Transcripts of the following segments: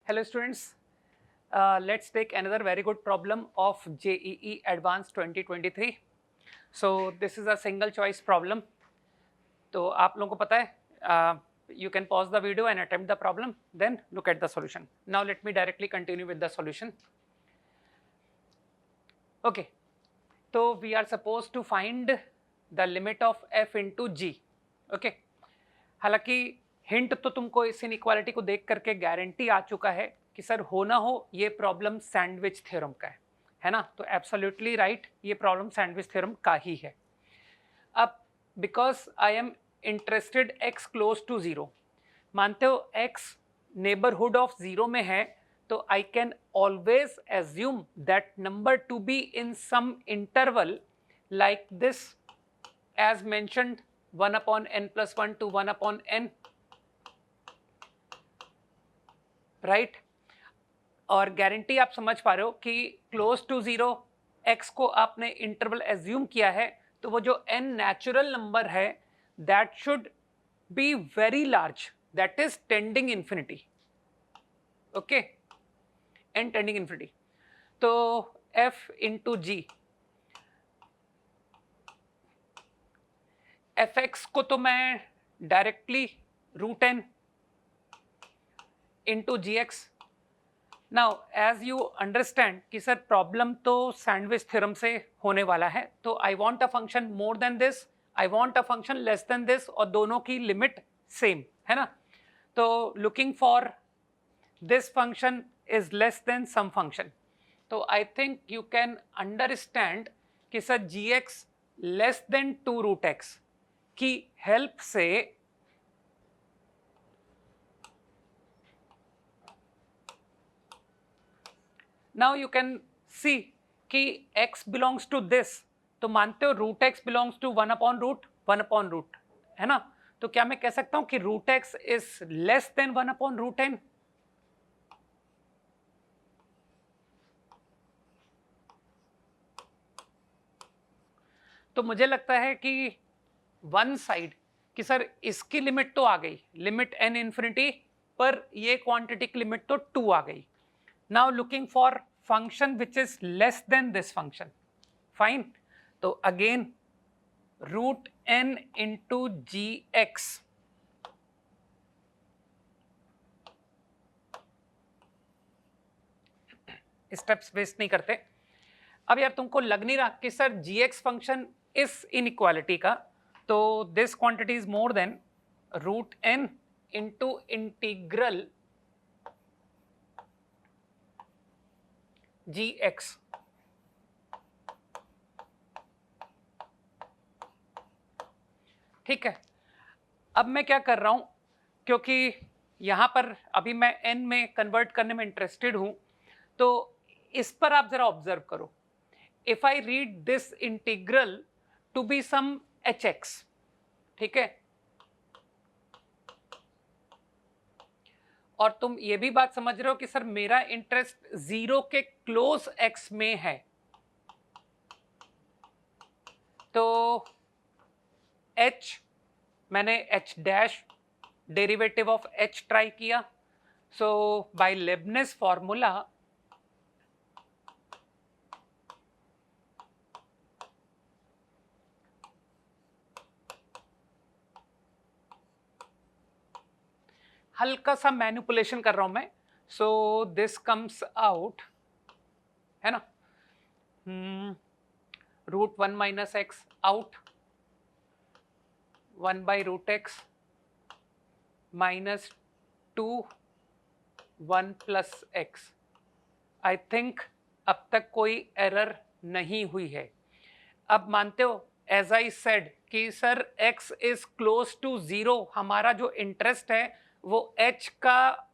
Hello students, let's take another very good problem of JEE Advanced 2023. So this is a single choice problem. तो आप लोगों को पता है, you can pause the video and attempt the problem, then look at the solution. Now let me directly continue with the solution. Okay, so we are supposed to find the limit of f into g. Okay, हालांकि hint तो तुमको इस inequality को देख करके guarantee आ चुका है कि सर हो ना हो ये प्रॉब्लम सैंडविच थ्योरम का है ना? तो एब्सोल्युटली राइट, ये प्रॉब्लम सैंडविच थ्योरम का ही है. अब because I am interested x close to zero, मानते हो x नेबरहुड ऑफ जीरो में है, तो I can always assume that number to be in some interval like this as mentioned 1/n + 1 to 1/n, right. और guarantee आप समझ पा रहे हो कि क्लोज टू जीरो x को आपने इंटरवल एज्यूम किया है, तो वो जो n नेचुरल नंबर है that should be very large, that is tending infinity. Okay, n tending infinity. तो f इंटू जी, fx को तो मैं directly √n into G X. Now as you understand कि सर प्रॉब्लम तो sandwich theorem से होने वाला है, तो I want a function more than this, I want a function less than this, और दोनों की लिमिट सेम है ना. तो looking for this function is less than some function. तो I think you can understand कि सर जी x less than 2√x की help से नाउ यू कैन सी कि x बिलोंग्स टू दिस, तो मानते हो √x बिलोंग्स टू 1/√1/√, है ना. तो क्या मैं कह सकता हूं कि √x is less then 1/√n? तो मुझे लगता है कि वन साइड कि सर इसकी लिमिट तो आ गई, लिमिट n इंफिनिटी, पर ये क्वांटिटी की लिमिट तो 2 आ गई. Now looking for function which is less than this function. Fine. तो again √n into G X, steps waste नहीं करते. अब यार तुमको लग नहीं रहा कि सर जी एक्स फंक्शन इस इनइक्वालिटी का, तो this quantity is more than √n into integral G X. ठीक है. अब मैं क्या कर रहा हूं, क्योंकि यहां पर अभी मैं n में कन्वर्ट करने में इंटरेस्टेड हूं, तो इस पर आप जरा ऑब्जर्व करो. If I read this integral to be some hx, ठीक है, और तुम ये भी बात समझ रहे हो कि सर मेरा इंटरेस्ट जीरो के क्लोज x में है, तो h मैंने h dash derivative of h try किया. सो बाय लेबनिज फॉर्मूला हल्का सा मैनिपुलेशन कर रहा हूं मैं. सो दिस कम्स आउट, है ना, √1 - x out, 1/√x -2 1 + x. I think अब तक कोई एरर नहीं हुई है. अब मानते हो एज आई सेड कि sir x is close to zero, हमारा जो इंटरेस्ट है वो h का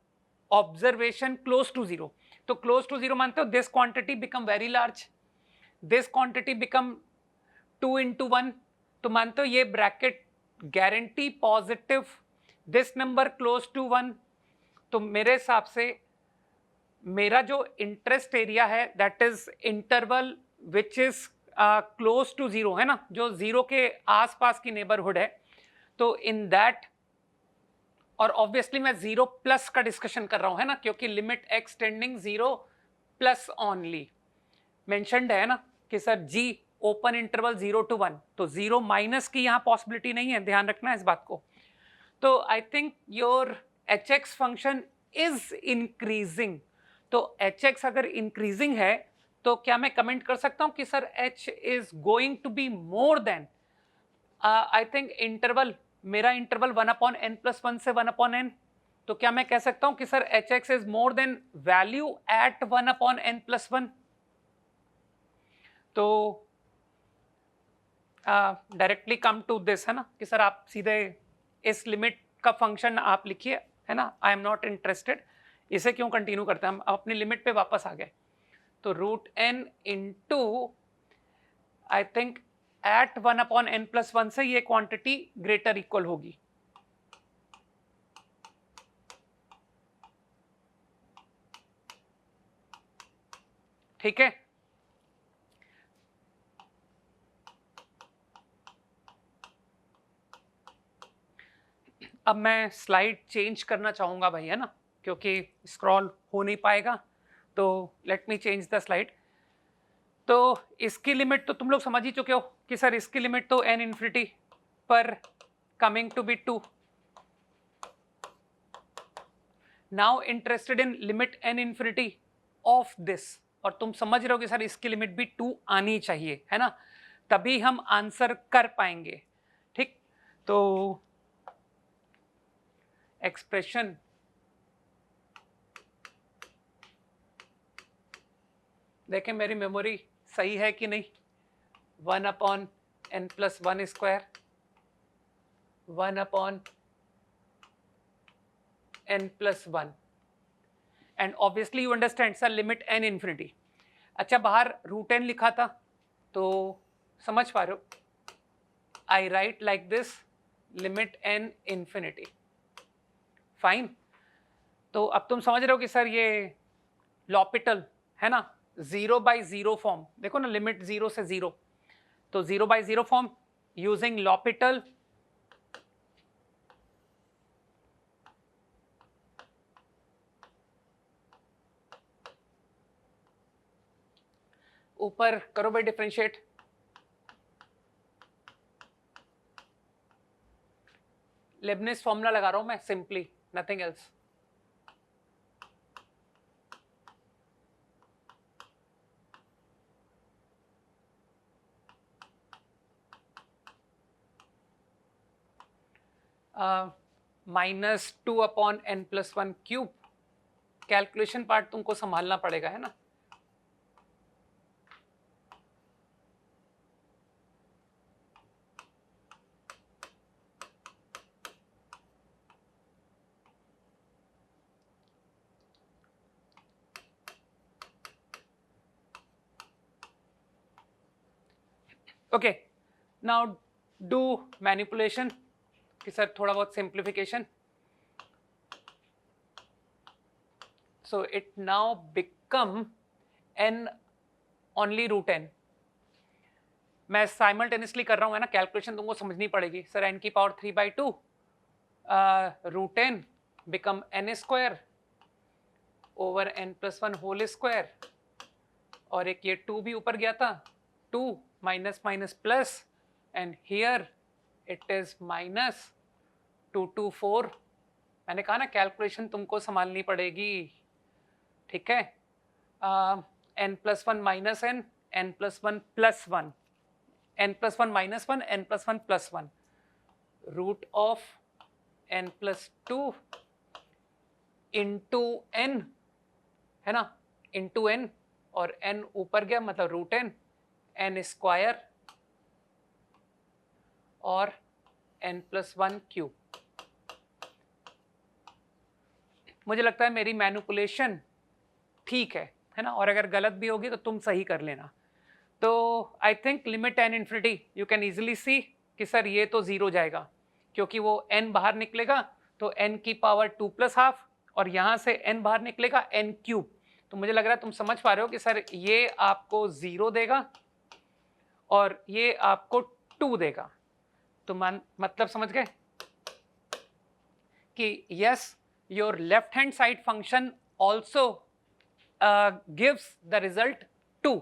ऑब्जर्वेशन क्लोज टू जीरो. तो क्लोज टू जीरो मानते हो this quantity become very large, this quantity become 2 × 1. तो मानते हो ये bracket guarantee positive, this number close to 1. तो मेरे हिसाब से मेरा जो इंटरेस्ट एरिया है that is interval which is close to zero, है ना, जो जीरो के आसपास की नेबरहुड है. तो इन दैट और ऑब्वियसली मैं 0 प्लस का डिस्कशन कर रहा हूं, है ना, क्योंकि limit x tending 0 plus only mentioned है ना कि sir ji open interval 0 to 1, तो 0 माइनस की यहाँ पॉसिबिलिटी नहीं है, ध्यान रखना इस बात को। तो I think your hx function is increasing. तो hx अगर इंक्रीजिंग है तो क्या मैं कमेंट कर सकता हूं कि sir h is going to be more than, I think interval, मेरा इंटरवल 1/n+1 से 1/n, तो क्या मैं कह सकता हूं कि sir hx is more than value at 1/n+1? तो डायरेक्टली कम टू दिस, है ना, कि सर आप सीधे इस लिमिट का फंक्शन आप लिखिए, है ना, आई एम नॉट इंटरेस्टेड, इसे क्यों कंटिन्यू करते हैं, हम अपनी लिमिट पे वापस आ गए। तो √n into I think at 1/n+1 से ये क्वांटिटी ग्रेटर इक्वल होगी। ठीक है, अब मैं स्लाइड चेंज करना चाहूंगा भाई, है ना, क्योंकि स्क्रॉल हो नहीं पाएगा, तो let me change the slide. तो इसकी लिमिट तो तुम लोग समझ ही चुके हो कि सर इसकी लिमिट तो n इन्फिनिटी पर coming to be 2। Now interested in limit n infinity of this, और तुम समझ रहे हो कि सर इसकी लिमिट भी 2 आनी चाहिए, है ना, तभी हम आंसर कर पाएंगे। ठीक, तो एक्सप्रेशन देखें मेरी मेमोरी सही है कि नहीं, 1/n+1 square 1/n+1, and obviously you understand sir limit n infinity. अच्छा, बाहर √n लिखा था तो समझ पा रहे हो, I right like this limit n infinity, fine. तो अब तुम समझ रहे हो कि सर ये लॉपिटल, है ना, 0/0 फॉर्म, देखो ना, लिमिट 0 से 0, तो 0/0 फॉर्म यूजिंग लॉपिटल, ऊपर करो भाई डिफरेंशिएट, लेबनिज फॉर्मूला लगा रहा हूं मैं, simply nothing else. -2/n+1 cube, calculation part तुमको संभालना पड़ेगा, है ना। ओके, नाउ डू मैनिपुलेशन, कि सर थोड़ा बहुत simplification. So it now become n only √n। मैं साइमल्टेनियसली कर रहा हूँ, है ना, कैलकुलेशन तुमको समझनी पड़ेगी। सर n की power 3/2 √n become n² over n+1 whole square, और एक ये 2 भी ऊपर गया था, 2 minus minus plus, and here it is -2/4। मैंने कहा ना कैलकुलेशन तुमको संभालनी पड़ेगी, ठीक है। n+1 minus n, n+1 plus 1, n+1 minus 1, n+1 plus 1, root of n+2 into n, है ना, इंटू n, और n ऊपर गया मतलब √n, n² और n+1 क्यूब। मुझे लगता है मेरी मैनिपुलेशन ठीक है ना, और अगर गलत भी होगी तो तुम सही कर लेना। तो I think limit n infinity u can easily सी कि सर ये तो 0 जाएगा, क्योंकि वो n बाहर निकलेगा तो n की पावर 2+12, और यहाँ से n बाहर निकलेगा n³। तो मुझे लग रहा है तुम समझ पा रहे हो कि सर ये आपको 0 देगा और ये आपको 2 देगा। तो मतलब समझ गए कि yes your left hand side function also gives the result 2.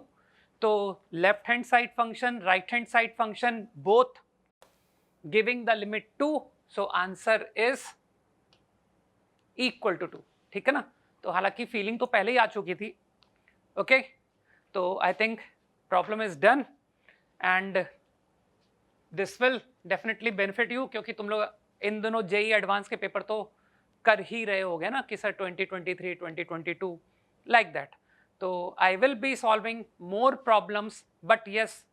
तो left hand side function, right hand side function both giving the limit 2, so answer is equal to 2. ठीक है ना. तो हालांकि फीलिंग तो पहले ही आ चुकी थी. ओके तो I think problem is done and this will definitely benefit you, क्योंकि तुम लोग इन दोनों जेई एडवांस के पेपर तो कर ही रहे होगे ना कि सर 2023 2022 लाइक दैट. तो I will be solving more problems, but yes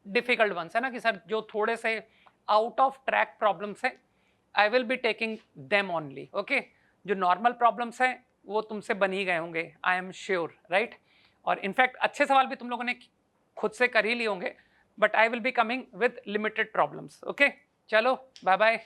difficult ones है ना कि सर जो थोड़े से आउट ऑफ ट्रैक प्रॉब्लम्स हैं आई will be taking them only. Okay जो नॉर्मल प्रॉब्लम्स हैं वो तुमसे बन ही गए होंगे, आई एम श्योर, राइट. और इनफैक्ट अच्छे सवाल भी तुम लोगों ने खुद से कर ही लिए होंगे, but I will be coming with limited problems. Okay चलो बाय बाय.